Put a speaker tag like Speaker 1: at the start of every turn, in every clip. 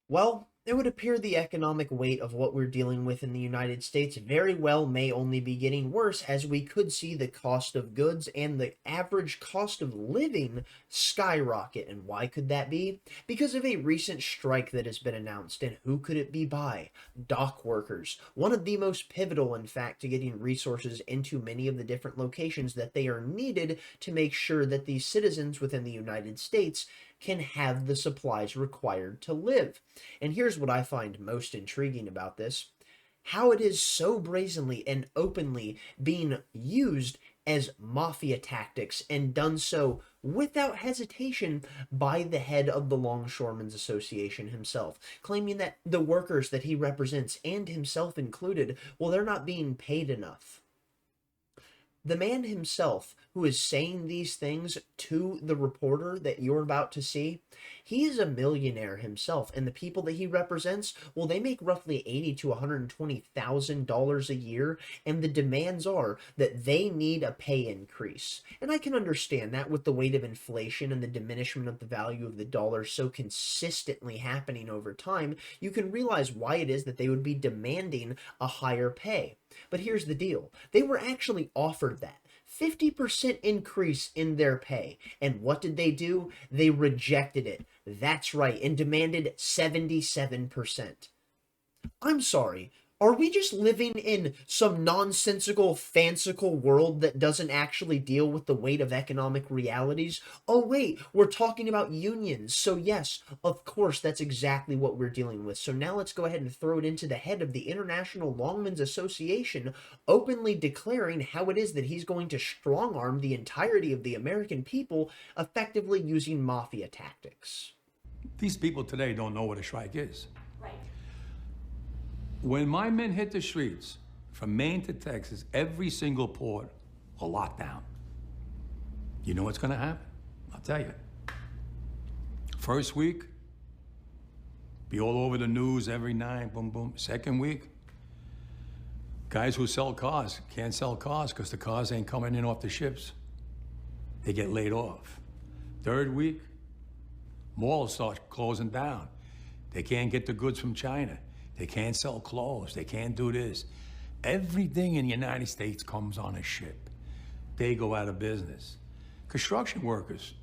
Speaker 1: Well, it would appear the economic weight of what we're dealing with in the United States very well may only be getting worse, as we could see the cost of goods and the average cost of living skyrocket. And why could that be? Because of a recent strike that has been announced. And who could it be by? Dock workers. One of the most pivotal, in fact, to getting resources into many of the different locations that they are needed to make sure that the citizens within the United States can have the supplies required to live. And here's what I find most intriguing about this: how it is so brazenly and openly being used as mafia tactics, and done so without hesitation by the head of the Longshoremen's Association himself, claiming that the workers that he represents, and himself included, well, they're not being paid enough. The man himself who is saying these things to the reporter that you're about to see, he is a millionaire himself, and the people that he represents, well, they make roughly $80 to $120,000 a year, and the demands are that they need a pay increase. And I can understand that with the weight of inflation and the diminishment of the value of the dollar so consistently happening over time, you can realize why it is that they would be demanding a higher pay. But here's the deal: they were actually offered that 50% increase in their pay. And what did they do? They rejected it. That's right, and demanded 77%. I'm sorry. Are we just living in some nonsensical, fanciful world that doesn't actually deal with the weight of economic realities? Oh, wait, we're talking about unions. So, yes, of course, that's exactly what we're dealing with. So, now let's go ahead and throw it into the head of the International Longmen's Association, openly declaring how it is that he's going to strong arm the entirety of the American people, effectively using mafia tactics.
Speaker 2: These people today don't know what a strike is.
Speaker 3: Right.
Speaker 2: When my men hit the streets, from Maine to Texas, every single port will lock down. You know what's gonna happen? I'll tell you. First week, be all over the news every night, boom, boom. Second week, guys who sell cars can't sell cars because the cars ain't coming in off the ships. They get laid off. Third week, malls start closing down. They can't get the goods from China. They can't sell clothes. They can't do this. Everything in the United States comes on a ship. They go out of business. Construction workers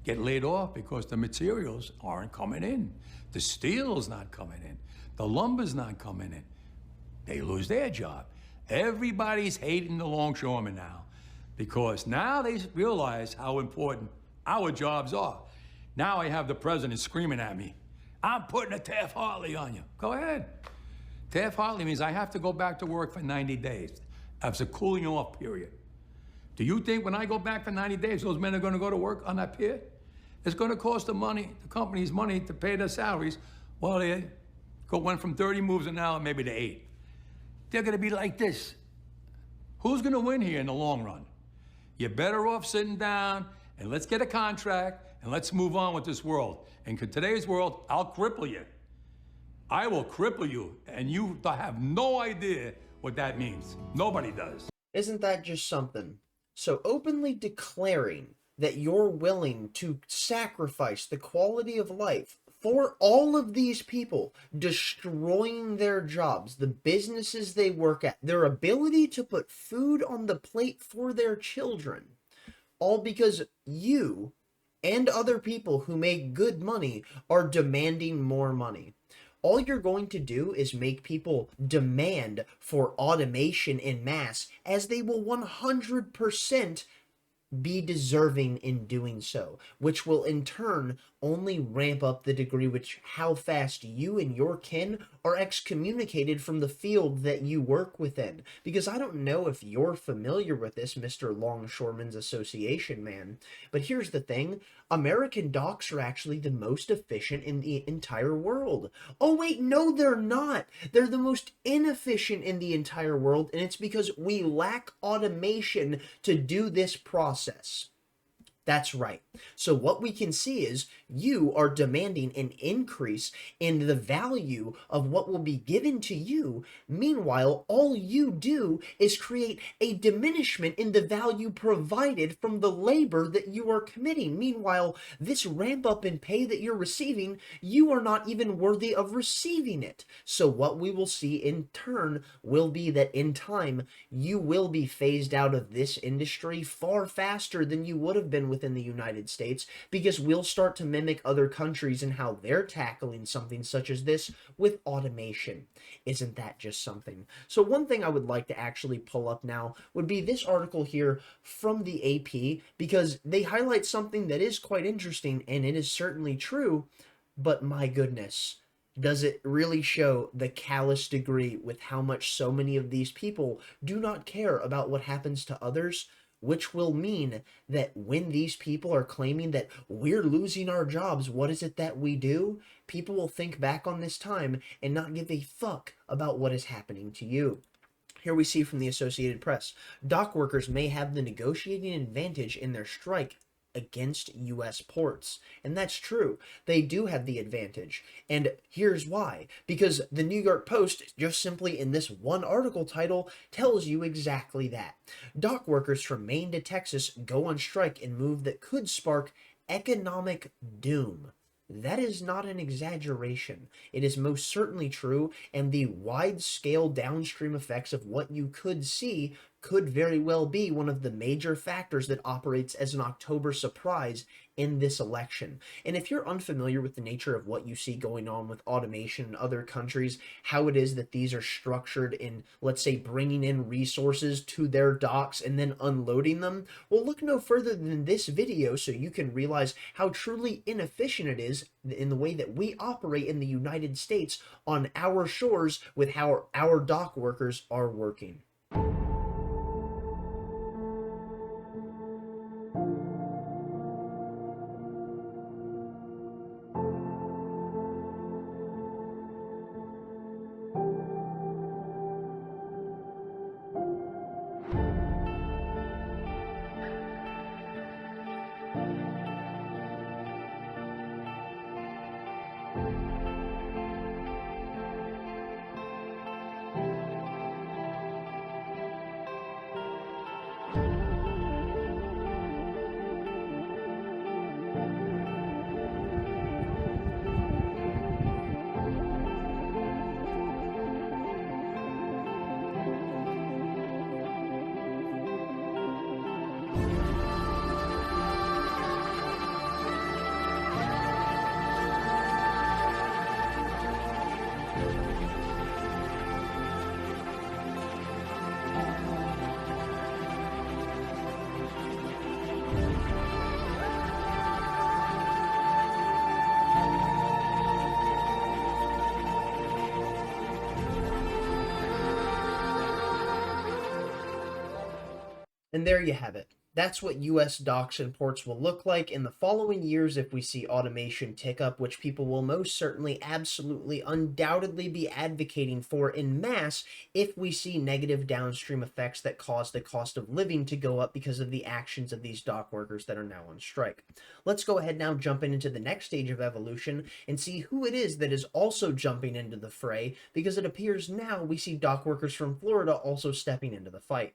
Speaker 2: get laid off because the materials aren't coming in. The steel's not coming in. The lumber's not coming in. They lose their job. Everybody's hating the longshoremen now because now they realize how important our jobs are. Now I have the president screaming at me, "I'm putting a Taft-Hartley on you." Go ahead. Taft-Hartley means I have to go back to work for 90 days. That's a cooling off period. Do you think when I go back for 90 days, those men are going to go to work on that pier? It's going to cost the company's money to pay their salaries. Well, they went from 30 moves an hour maybe to 8. They're going to be like this. Who's going to win here in the long run? You're better off sitting down and let's get a contract and let's move on with this world. And in today's world, I'll cripple you. I will cripple you, and you have no idea what that means. Nobody does.
Speaker 1: Isn't that just something? So openly declaring that you're willing to sacrifice the quality of life for all of these people, destroying their jobs, the businesses they work at, their ability to put food on the plate for their children, all because you and other people who make good money are demanding more money. All you're going to do is make people demand for automation in mass, as they will 100% be deserving in doing so, which will in turn only ramp up the degree which how fast you and your kin are excommunicated from the field that you work within. Because I don't know if you're familiar with this, Mr. Longshoremen's Association man, but here's the thing: American docks are actually the most efficient in the entire world. Oh wait, no, they're not. They're the most inefficient in the entire world, and it's because we lack automation to do this process. That's right. So what we can see is you are demanding an increase in the value of what will be given to you. Meanwhile, all you do is create a diminishment in the value provided from the labor that you are committing. Meanwhile, this ramp up in pay that you're receiving, you are not even worthy of receiving it. So what we will see in turn will be that in time, you will be phased out of this industry far faster than you would have been within the United States, because we'll start to mimic other countries and how they're tackling something such as this with automation. Isn't that just something? So one thing I would like to actually pull up now would be this article here from the AP, because they highlight something that is quite interesting, and it is certainly true, but my goodness, does it really show the callous degree with how much so many of these people do not care about what happens to others, which will mean that when these people are claiming that we're losing our jobs, what is it that we do? People will think back on this time and not give a fuck about what is happening to you. Here we see from the Associated Press, dock workers may have the negotiating advantage in their strike against U.S. ports. And that's true. They do have the advantage. And here's why. Because the New York Post, just simply in this one article title, tells you exactly that. Dock workers from Maine to Texas go on strike in move that could spark economic doom. That is not an exaggeration. It is most certainly true, and the wide-scale downstream effects of what you could see could very well be one of the major factors that operates as an October surprise in this election. And if you're unfamiliar with the nature of what you see going on with automation in other countries, how it is that these are structured in, let's say, bringing in resources to their docks and then unloading them, well, look no further than this video so you can realize how truly inefficient it is in the way that we operate in the United States on our shores with how our dock workers are working. And there you have it. That's what US docks and ports will look like in the following years if we see automation tick up, which people will most certainly, absolutely, undoubtedly be advocating for in mass if we see negative downstream effects that cause the cost of living to go up because of the actions of these dock workers that are now on strike. Let's go ahead now, jump into the next stage of evolution and see who it is that is also jumping into the fray, because it appears now we see dock workers from Florida also stepping into the fight.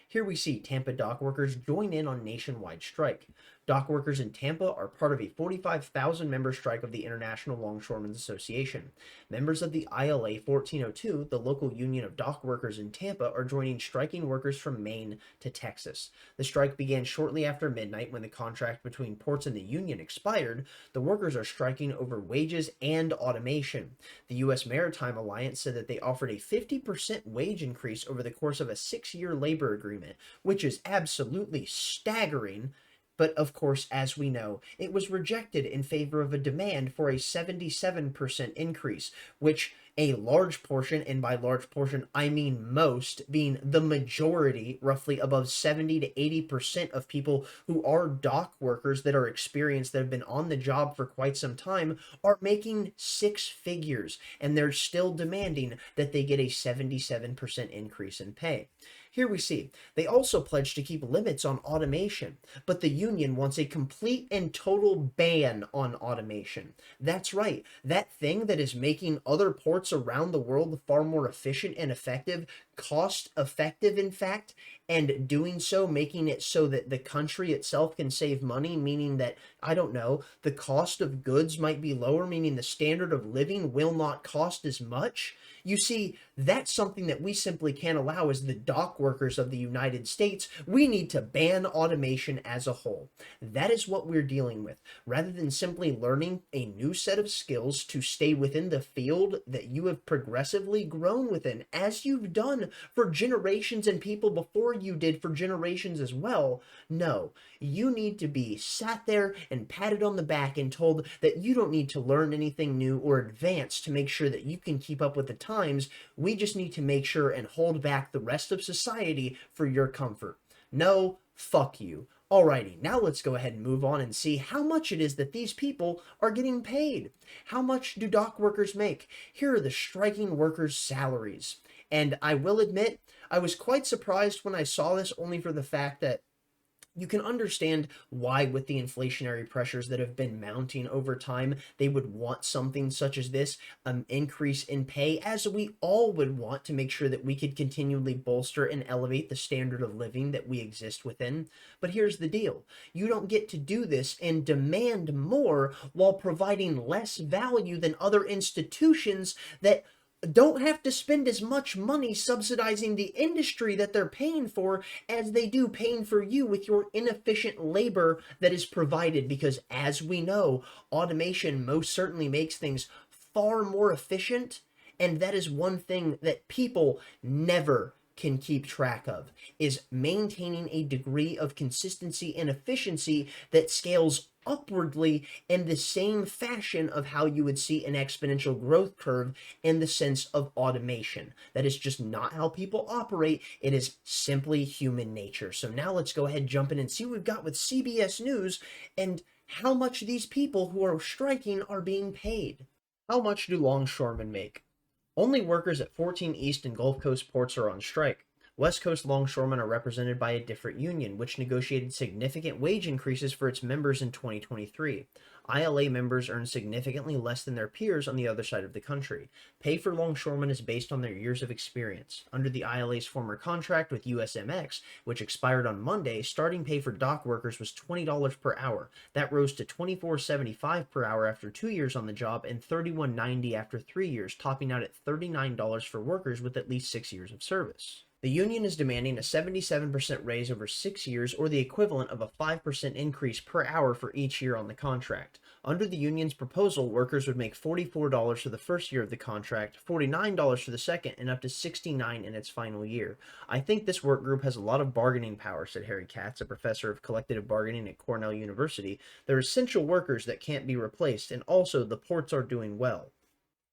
Speaker 1: Here we see Tampa dock workers join in on nationwide strike. Dock workers in Tampa are part of a 45,000 member strike of the International Longshoremen Association. Members of the ILA 1402, the local union of dock workers in Tampa, are joining striking workers from Maine to Texas. The strike began shortly after midnight when the contract between ports and the union expired. The workers are striking over wages and automation. The U.S. Maritime Alliance said that they offered a 50% wage increase over the course of a 6-year labor agreement, which is absolutely staggering. But of course, as we know, it was rejected in favor of a demand for a 77% increase, which a large portion, and by large portion I mean most, being the majority, roughly above 70 to 80% of people who are dock workers that are experienced, that have been on the job for quite some time, are making 6 figures, and they're still demanding that they get a 77% increase in pay. Here we see they also pledged to keep limits on automation, but the union wants a complete and total ban on automation. That's right, that thing that is making other ports around the world far more efficient and effective, cost effective, in fact, and doing so, making it so that the country itself can save money, meaning that, I don't know, the cost of goods might be lower, meaning the standard of living will not cost as much. You see, that's something that we simply can't allow as the dock workers of the United States. We need to ban automation as a whole. That is what we're dealing with. Rather than simply learning a new set of skills to stay within the field that you have progressively grown within, as you've done for generations and people before you did for generations as well, no, you need to be sat there and patted on the back and told that you don't need to learn anything new or advance to make sure that you can keep up with the times. We just need to make sure and hold back the rest of society for your comfort. No, fuck you. Alrighty, now let's go ahead and move on and see how much it is that these people are getting paid. How much do dock workers make? Here are the striking workers' salaries. And I will admit, I was quite surprised when I saw this, only for the fact that you can understand why, with the inflationary pressures that have been mounting over time, they would want something such as this, increase in pay, as we all would want to make sure that we could continually bolster and elevate the standard of living that we exist within. But here's the deal. You don't get to do this and demand more while providing less value than other institutions that don't have to spend as much money subsidizing the industry that they're paying for as they do paying for you with your inefficient labor that is provided. Because as we know, automation most certainly makes things far more efficient, and that is one thing that people never can keep track of, is maintaining a degree of consistency and efficiency that scales upwardly in the same fashion of how you would see an exponential growth curve in the sense of automation. That is just not how people operate. It is simply human nature. So now let's go ahead and jump in and see what we've got with CBS News and how much these people who are striking are being paid. How much do longshoremen make? Only workers at 14 East and Gulf Coast ports are on strike. West Coast longshoremen are represented by a different union, which negotiated significant wage increases for its members in 2023. ILA members earn significantly less than their peers on the other side of the country. Pay for longshoremen is based on their years of experience. Under the ILA's former contract with USMX, which expired on Monday, starting pay for dock workers was $20 per hour. That rose to $24.75 per hour after 2 years on the job and $31.90 after 3 years, topping out at $39 for workers with at least 6 years of service. The union is demanding a 77% raise over 6 years, or the equivalent of a 5% increase per hour for each year on the contract. Under the union's proposal, workers would make $44 for the first year of the contract, $49 for the second, and up to $69 in its final year. I think this work group has a lot of bargaining power, said Harry Katz, a professor of collective bargaining at Cornell University. They're essential workers that can't be replaced, and also the ports are doing well.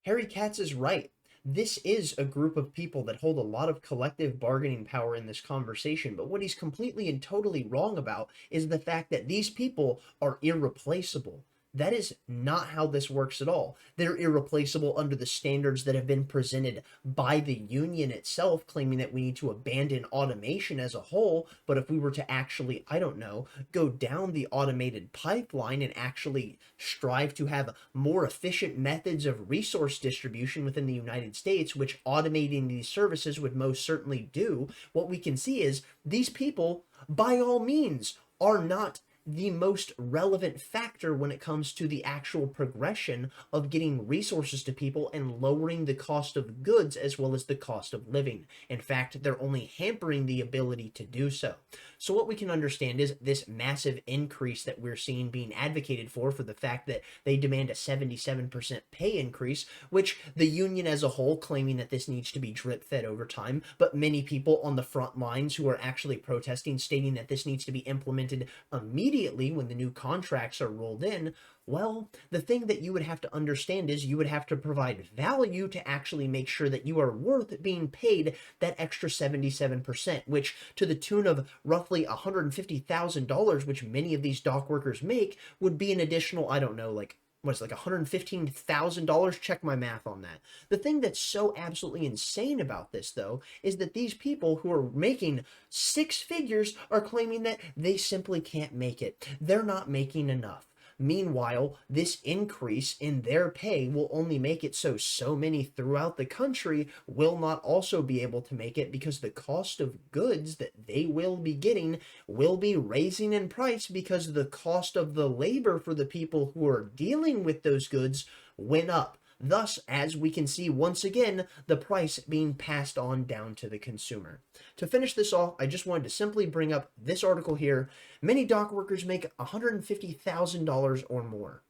Speaker 1: Harry Katz is right. This is a group of people that hold a lot of collective bargaining power in this conversation, but what he's completely and totally wrong about is the fact that these people are irreplaceable. That is not how this works at all. They're irreplaceable under the standards that have been presented by the union itself, claiming that we need to abandon automation as a whole. But if we were to actually, I don't know, go down the automated pipeline and actually strive to have more efficient methods of resource distribution within the United States, which automating these services would most certainly do, what we can see is these people, by all means, are not the most relevant factor when it comes to the actual progression of getting resources to people and lowering the cost of goods as well as the cost of living. In fact, they're only hampering the ability to do so. So what we can understand is this massive increase that we're seeing being advocated for the fact that they demand a 77% pay increase, which the union as a whole claiming that this needs to be drip fed over time, but many people on the front lines who are actually protesting stating that this needs to be implemented immediately when the new contracts are rolled in. Well, the thing that you would have to understand is you would have to provide value to actually make sure that you are worth being paid that extra 77%, which to the tune of roughly $150,000, which many of these dock workers make, would be an additional, I don't know, like what's like $115,000. Check my math on that. The thing that's so absolutely insane about this, though, is that these people who are making six figures are claiming that they simply can't make it. They're not making enough. Meanwhile, this increase in their pay will only make it so many throughout the country will not also be able to make it, because the cost of goods that they will be getting will be raising in price because the cost of the labor for the people who are dealing with those goods went up. Thus, as we can see once again, the price being passed on down to the consumer. To finish this off, I just wanted to simply bring up this article here. Many dock workers make $150,000 or more.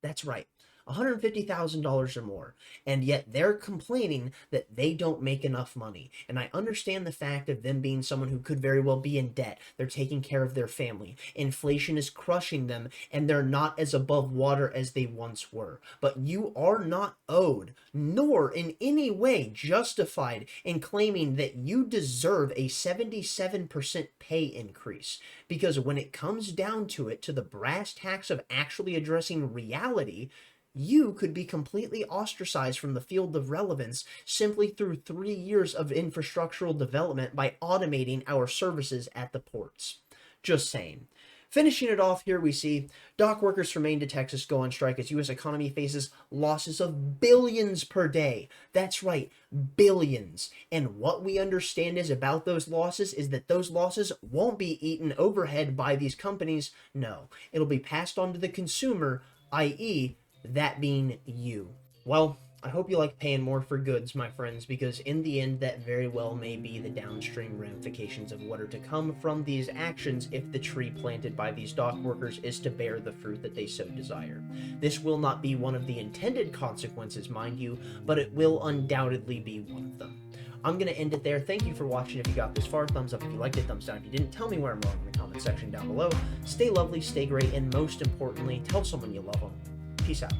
Speaker 1: That's right. $150,000 or more, and yet they're complaining that they don't make enough money. And I understand the fact of them being someone who could very well be in debt. They're taking care of their family. Inflation is crushing them, and they're not as above water as they once were. But you are not owed, nor in any way justified in claiming that you deserve a 77% pay increase. Because when it comes down to it, to the brass tacks of actually addressing reality, you could be completely ostracized from the field of relevance simply through 3 years of infrastructural development by automating our services at the ports. Just saying. Finishing it off, here we see dock workers from Maine to Texas go on strike as U.S. economy faces losses of billions per day. That's right, billions. And what we understand is about those losses is that those losses won't be eaten overhead by these companies. No, it'll be passed on to the consumer, i.e., that being you. Well, I hope you like paying more for goods, my friends, because in the end, that very well may be the downstream ramifications of what are to come from these actions if the tree planted by these dock workers is to bear the fruit that they so desire. This will not be one of the intended consequences, mind you, but it will undoubtedly be one of them. I'm going to end it there. Thank you for watching. If you got this far, thumbs up if you liked it, thumbs down if you didn't. Tell me where I'm wrong in the comment section down below. Stay lovely, stay great, and most importantly, tell someone you love them. Peace out.